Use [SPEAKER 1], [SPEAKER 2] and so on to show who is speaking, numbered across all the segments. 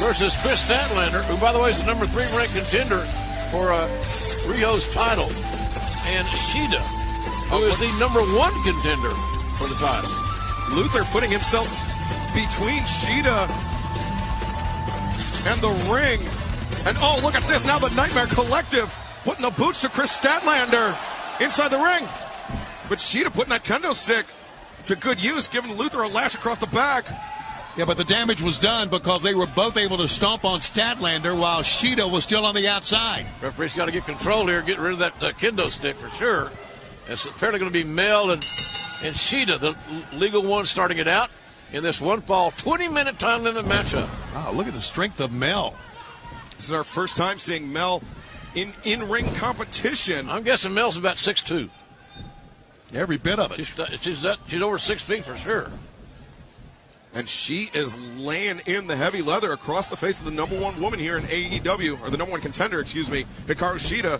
[SPEAKER 1] versus Chris Statlander, who, by the way, is the number 3 ranked contender for Riho's title. And Shida, who is the number 1 contender for the title.
[SPEAKER 2] Luther putting himself between Shida and the ring. And oh, look at this. Now the Nightmare Collective putting the boots to Chris Statlander inside the ring. But Shida putting that kendo stick to good use, giving Luther a lash across the back.
[SPEAKER 3] Yeah, but the damage was done because they were both able to stomp on Statlander while Shida was still on the outside.
[SPEAKER 1] Referee's got to get control here, get rid of that kendo stick for sure. It's apparently going to be Mel and Shida, the legal one, starting it out in this one fall 20-minute time limit matchup.
[SPEAKER 3] Wow, look at the strength of Mel.
[SPEAKER 2] This is our first time seeing Mel in-ring competition.
[SPEAKER 1] I'm guessing Mel's about 6'2".
[SPEAKER 3] Every bit of it.
[SPEAKER 1] She's over 6 feet for sure.
[SPEAKER 2] And she is laying in the heavy leather across the face of the number 1 woman here in AEW, or the number 1 contender, Hikaru Shida.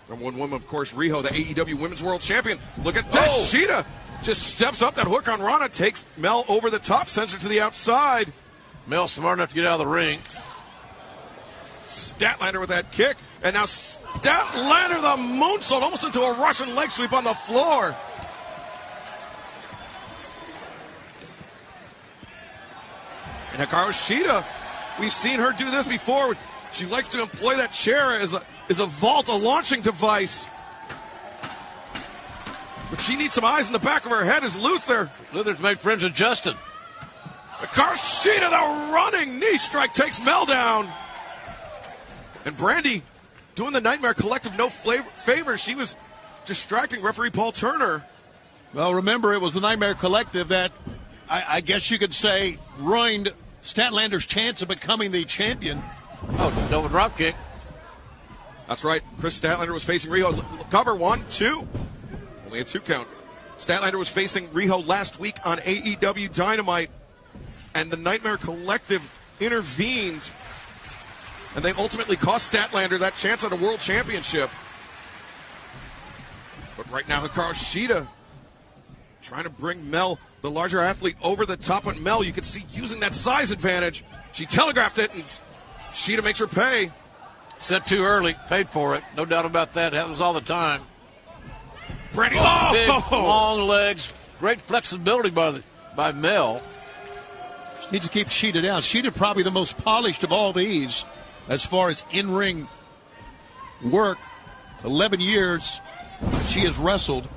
[SPEAKER 2] Number 1 woman, of course, Riho, the AEW Women's World Champion. Look at this. Oh. Shida just steps up that hook on Rana, takes Mel over the top, sends her to the outside.
[SPEAKER 1] Mel's smart enough to get out of the ring.
[SPEAKER 2] Statlander with that kick. And now Statlander, the moonsault, almost into a Russian leg sweep on the floor. And Hikaru Shida, we've seen her do this before. She likes to employ that chair as a vault, a launching device. But she needs some eyes in the back of her head as Luther.
[SPEAKER 1] Luther's made friends with Justin.
[SPEAKER 2] Hikaru Shida, the running knee strike, takes Mel down. And Brandi doing the Nightmare Collective no favors. She was distracting referee Paul Turner.
[SPEAKER 3] Well, remember, it was the Nightmare Collective that, I guess you could say, ruined Statlander's chance of becoming the champion.
[SPEAKER 1] Oh, double drop kick.
[SPEAKER 2] That's right. Chris Statlander was facing Riho. Cover 1, 2. Only a 2 count. Statlander was facing Riho last week on AEW Dynamite. And the Nightmare Collective intervened. And they ultimately cost Statlander that chance at a world championship. But right now, Hikaru Shida trying to bring Mel, the larger athlete, over the top. And Mel, you can see, using that size advantage. She telegraphed it, and Shida makes her pay.
[SPEAKER 1] Set too early, paid for it. No doubt about that. Happens all the time.
[SPEAKER 2] Brandi,
[SPEAKER 1] big, long legs. Great flexibility by Mel.
[SPEAKER 3] Needs to keep Shida down. Shida probably the most polished of all these as far as in-ring work. 11 years she has wrestled.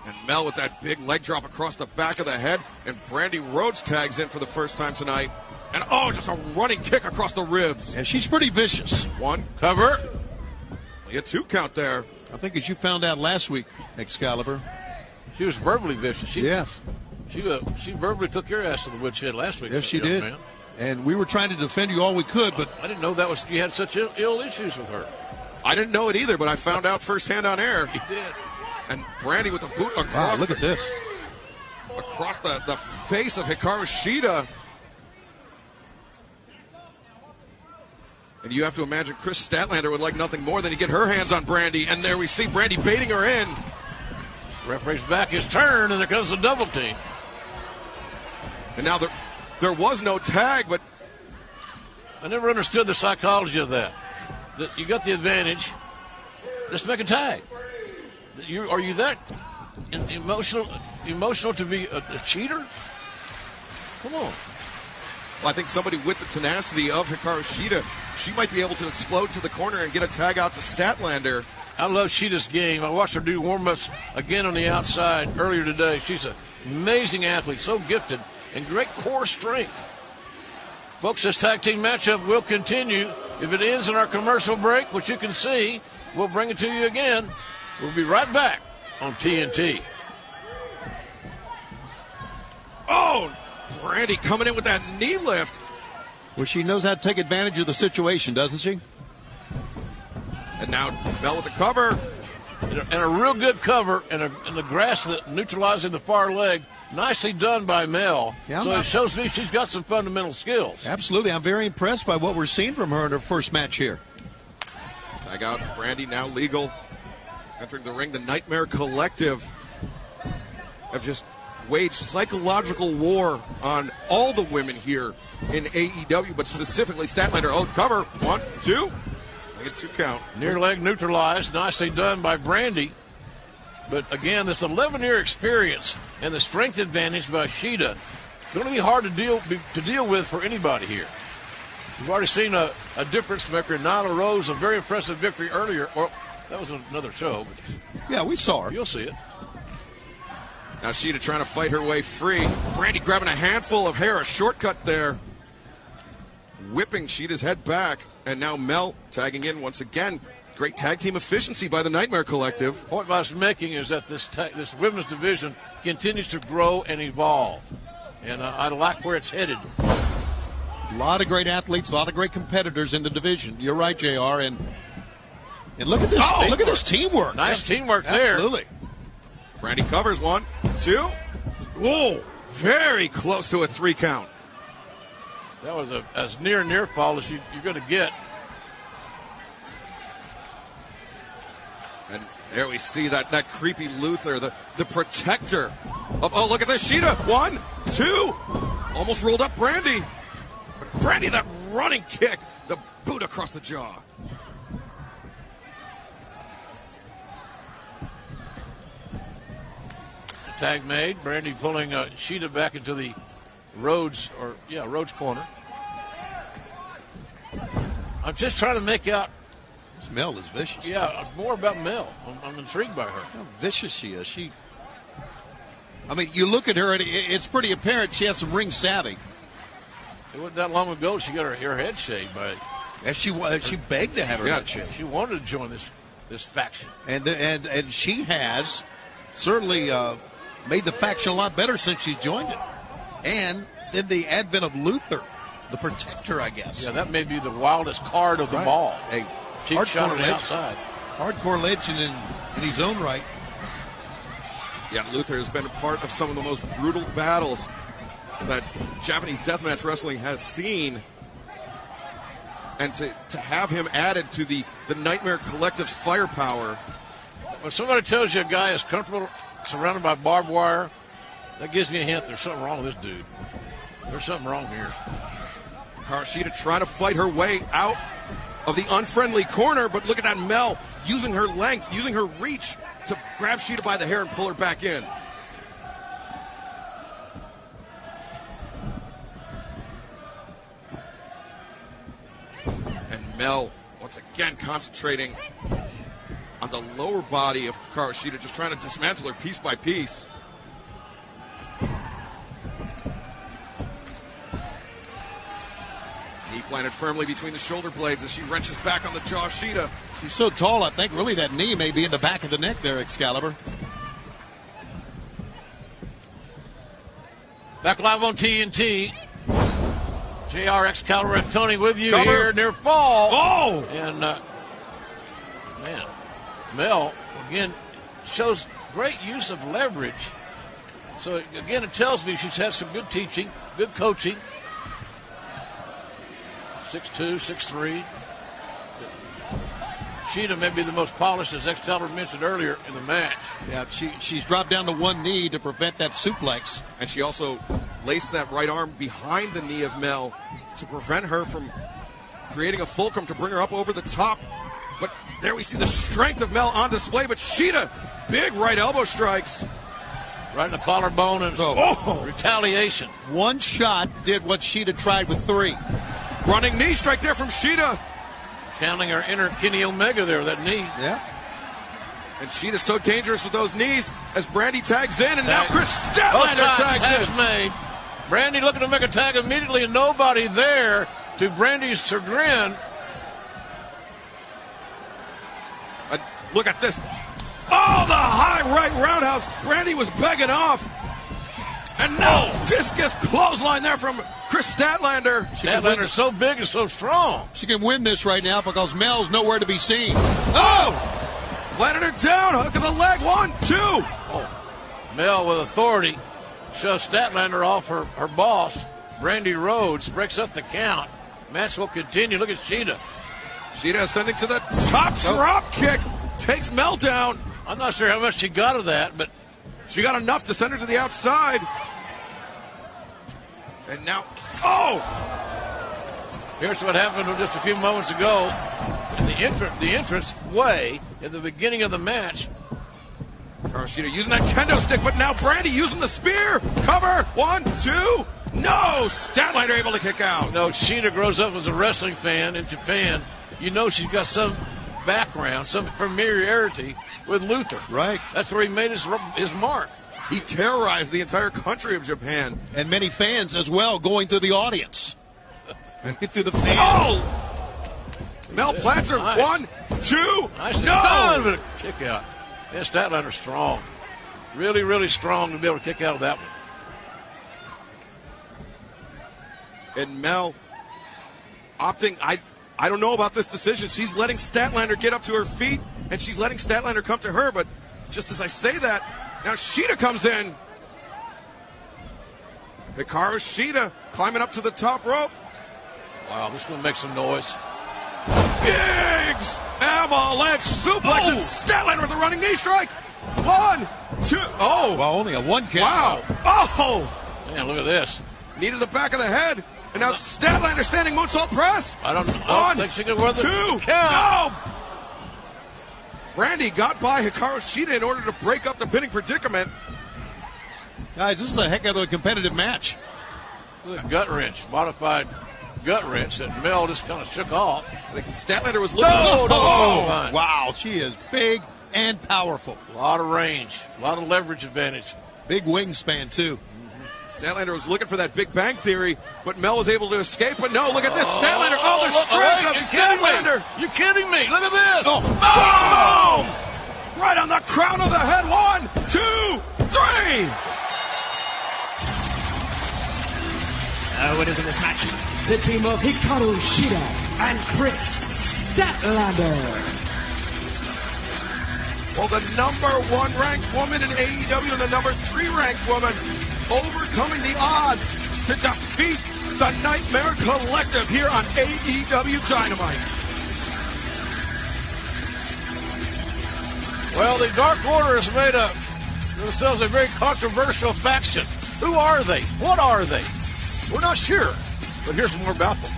[SPEAKER 2] And Mel with that big leg drop across the back of the head. And Brandi Rhodes tags in for the first time tonight. And just a running kick across the ribs.
[SPEAKER 3] Yeah, she's pretty vicious.
[SPEAKER 2] 1.
[SPEAKER 1] Cover.
[SPEAKER 2] Only a 2 count there.
[SPEAKER 3] I think as you found out last week, Excalibur.
[SPEAKER 1] She was verbally vicious.
[SPEAKER 3] Yes.
[SPEAKER 1] She verbally took your ass to the woodshed last week.
[SPEAKER 3] Yes, she did.
[SPEAKER 1] Man.
[SPEAKER 3] And we were trying to defend you all we could, but
[SPEAKER 1] I didn't know you had such ill issues with her.
[SPEAKER 2] I didn't know it either, but I found out firsthand on air.
[SPEAKER 1] You did.
[SPEAKER 2] And Brandi with the boot across.
[SPEAKER 3] Wow, look at this.
[SPEAKER 2] Across the face of Hikaru Shida. And you have to imagine Chris Statlander would like nothing more than to get her hands on Brandi. And there we see Brandi baiting her in.
[SPEAKER 1] Referee's back his turn, and there comes the double team.
[SPEAKER 2] And now there was no tag, but
[SPEAKER 1] I never understood the psychology of that. You got the advantage. Just make a tag. Are you that emotional to be a cheater? Come on.
[SPEAKER 2] Well, I think somebody with the tenacity of Hikaru Shida, she might be able to explode to the corner and get a tag out to Statlander.
[SPEAKER 1] I love Shida's game. I watched her do warm-ups again on the outside earlier today. She's an amazing athlete, so gifted, and great core strength. Folks, this tag team matchup will continue. If it ends in our commercial break, which you can see, we'll bring it to you again. We'll be right back on TNT.
[SPEAKER 2] Oh, Brandi coming in with that knee lift.
[SPEAKER 3] Well, she knows how to take advantage of the situation, doesn't she?
[SPEAKER 2] And now Mel with the cover.
[SPEAKER 1] And a real good cover and the grass that neutralizing the far leg. Nicely done by Mel. Yeah, so it shows me she's got some fundamental skills.
[SPEAKER 3] Absolutely. I'm very impressed by what we're seeing from her in her first match here.
[SPEAKER 2] Tag out Brandi, now legal. Entering the ring, the Nightmare Collective have just waged psychological war on all the women here in AEW, but specifically Statlander. Oh, cover. 1, 2. I get 2 count.
[SPEAKER 1] Near leg neutralized. Nicely done by Brandi. But again, this 11-year experience and the strength advantage by Shida going to be hard to deal with for anybody here. We've already seen a difference maker in Nyla Rose, a very impressive victory earlier. Well, that was another show. But
[SPEAKER 3] yeah, we saw her.
[SPEAKER 1] You'll see it.
[SPEAKER 2] Now Shida trying to fight her way free. Brandi grabbing a handful of hair, a shortcut there. Whipping Shida's head back. And now Mel tagging in once again. Great tag team efficiency by the Nightmare Collective.
[SPEAKER 1] The point I was making is that this women's division continues to grow and evolve. And I like where it's headed.
[SPEAKER 3] A lot of great athletes, a lot of great competitors in the division. You're right, JR. And look at this. Look at this teamwork.
[SPEAKER 1] Nice teamwork there.
[SPEAKER 3] Absolutely.
[SPEAKER 2] Brandi covers 1, 2. Whoa, very close to a 3 count.
[SPEAKER 1] That was as near fall as you're going to get.
[SPEAKER 2] And there we see that creepy Luther, the protector of. Oh, look at this, Shida. 1, 2. Almost rolled up Brandi. But Brandi, that running kick, the boot across the jaw.
[SPEAKER 1] Tag made. Brandi pulling Shida back into the Rhodes corner. I'm just trying to make out.
[SPEAKER 3] This Mel is vicious.
[SPEAKER 1] Yeah, more about Mel. I'm intrigued by her.
[SPEAKER 3] How vicious she is. I mean, you look at her, and it's pretty apparent she has some ring savvy.
[SPEAKER 1] It wasn't that long ago she got her head shaved by.
[SPEAKER 3] And she begged to have her head shaved.
[SPEAKER 1] She wanted to join this faction.
[SPEAKER 3] And she has certainly made the faction a lot better since she joined it. And then the advent of Luther, the protector, I guess.
[SPEAKER 1] Yeah, that may be the wildest card of them all.
[SPEAKER 3] A
[SPEAKER 1] cheap shot on the outside.
[SPEAKER 3] Hardcore legend in his own right.
[SPEAKER 2] Yeah, Luther has been a part of some of the most brutal battles that Japanese deathmatch wrestling has seen. And to have him added to the Nightmare Collective's firepower.
[SPEAKER 1] When somebody tells you a guy is comfortable surrounded by barbed wire, that gives me a hint there's something wrong with this dude. There's something wrong here.
[SPEAKER 2] Shida trying to fight her way out of the unfriendly corner, but look at that Mel using her length, using her reach to grab Shida by the hair and pull her back in. And Mel, once again, concentrating on the lower body of Hikaru Shida, just trying to dismantle her piece by piece. Knee planted firmly between the shoulder blades as she wrenches back on the jaw of Shida.
[SPEAKER 3] She's so tall, I think really that knee may be in the back of the neck there, Excalibur.
[SPEAKER 1] Back live on TNT. JR, Excalibur, and Tony with you here near fall.
[SPEAKER 2] Oh!
[SPEAKER 1] And, Mel, again, shows great use of leverage. So, again, it tells me she's had some good teaching, good coaching. 6'2", 6'3". Shida may be the most polished, as Excalibur mentioned earlier in the match.
[SPEAKER 3] Yeah, she's dropped down to one knee to prevent that suplex.
[SPEAKER 2] And she also laced that right arm behind the knee of Mel to prevent her from creating a fulcrum to bring her up over the top. But there we see the strength of Mel on display. But Shida, big right elbow strikes.
[SPEAKER 1] Right in the collarbone and retaliation.
[SPEAKER 3] One shot did what Shida tried with 3.
[SPEAKER 2] Running knee strike there from Shida.
[SPEAKER 1] Counting her inner Kenny Omega there, that knee.
[SPEAKER 3] Yeah.
[SPEAKER 2] And Shida's so dangerous with those knees as Brandi tags in, and now Chris Statlander tags in.
[SPEAKER 1] Made. Brandi looking to make a tag immediately, and nobody there to Brandi's chagrin.
[SPEAKER 2] Look at this. Oh, the high right roundhouse. Brandi was begging off. And now discus clothesline there from Chris Statlander.
[SPEAKER 1] Statlander's so big and so strong.
[SPEAKER 3] She can win this right now because Mel's nowhere to be seen.
[SPEAKER 2] Oh! Landed her down. Hook of the leg. 1, 2.
[SPEAKER 1] Oh. Mel with authority shoves Statlander off her boss. Brandi Rhodes breaks up the count. Match will continue. Look at Shida.
[SPEAKER 2] Shida ascending to the top drop kick. Takes Mel down.
[SPEAKER 1] I'm not sure how much she got of that, but
[SPEAKER 2] she got enough to send her to the outside. And now, oh!
[SPEAKER 1] Here's what happened just a few moments ago in the entrance way in the beginning of the match.
[SPEAKER 2] Hikaru Shida using that kendo stick, but now Brandi using the spear. Cover, 1, 2. No! Statlander able to kick out.
[SPEAKER 1] You know, Shida grows up as a wrestling fan in Japan. You know she's got some background, some familiarity with Luther.
[SPEAKER 3] Right.
[SPEAKER 1] That's where he made his mark.
[SPEAKER 2] He terrorized the entire country of Japan.
[SPEAKER 3] And many fans as well going through the audience. Through the fans.
[SPEAKER 2] Oh! Mel plants her.
[SPEAKER 1] Nice.
[SPEAKER 2] 1, 2.
[SPEAKER 1] Nice
[SPEAKER 2] No!
[SPEAKER 1] done, but a kick out. Yeah, Statlander's strong. Really, really strong to be able to kick out of that one.
[SPEAKER 2] And Mel opting, I don't know about this decision. She's letting Statlander get up to her feet, and she's letting Statlander come to her, but just as I say that, now Shida comes in. Hikaru Shida climbing up to the top rope.
[SPEAKER 1] Wow, this is going to make some noise.
[SPEAKER 2] Biggs! Avalanche suplex and Statlander with a running knee strike. 1, 2. Oh!
[SPEAKER 3] Well, only a 1 count.
[SPEAKER 2] Wow! Oh!
[SPEAKER 1] Man, look at this.
[SPEAKER 2] Needed the back of the head. And now Statlander standing moonsault press.
[SPEAKER 1] I don't
[SPEAKER 2] 1,
[SPEAKER 1] think she can wear the
[SPEAKER 2] 2.
[SPEAKER 1] count.
[SPEAKER 2] No! Brandi got by Hikaru Shida in order to break up the pinning predicament.
[SPEAKER 3] Guys, this is a heck of a competitive match.
[SPEAKER 1] Look at gut wrench, modified gut wrench that Mel just kind of shook off.
[SPEAKER 2] I think Statlander was looking.
[SPEAKER 1] No!
[SPEAKER 3] Wow, she is big and powerful.
[SPEAKER 1] A lot of range, a lot of leverage advantage.
[SPEAKER 3] Big wingspan, too.
[SPEAKER 2] Statlander was looking for that Big Bang Theory, but Mel was able to escape. But no, look at this. Statlander. Oh, the strength of Statlander.
[SPEAKER 1] You're kidding me. Look at this.
[SPEAKER 2] Oh, boom! Right on the crown of the head. 1, 2, 3.
[SPEAKER 4] Winners of this match, the team of Hikaru Shida and Chris Statlander.
[SPEAKER 2] Well, the #1 ranked woman in AEW and the #3 ranked woman overcoming the odds to defeat the Nightmare Collective here on AEW Dynamite.
[SPEAKER 1] Well, the Dark Order has made themselves a very controversial faction. Who are they? What are they? We're not sure, but here's more about them.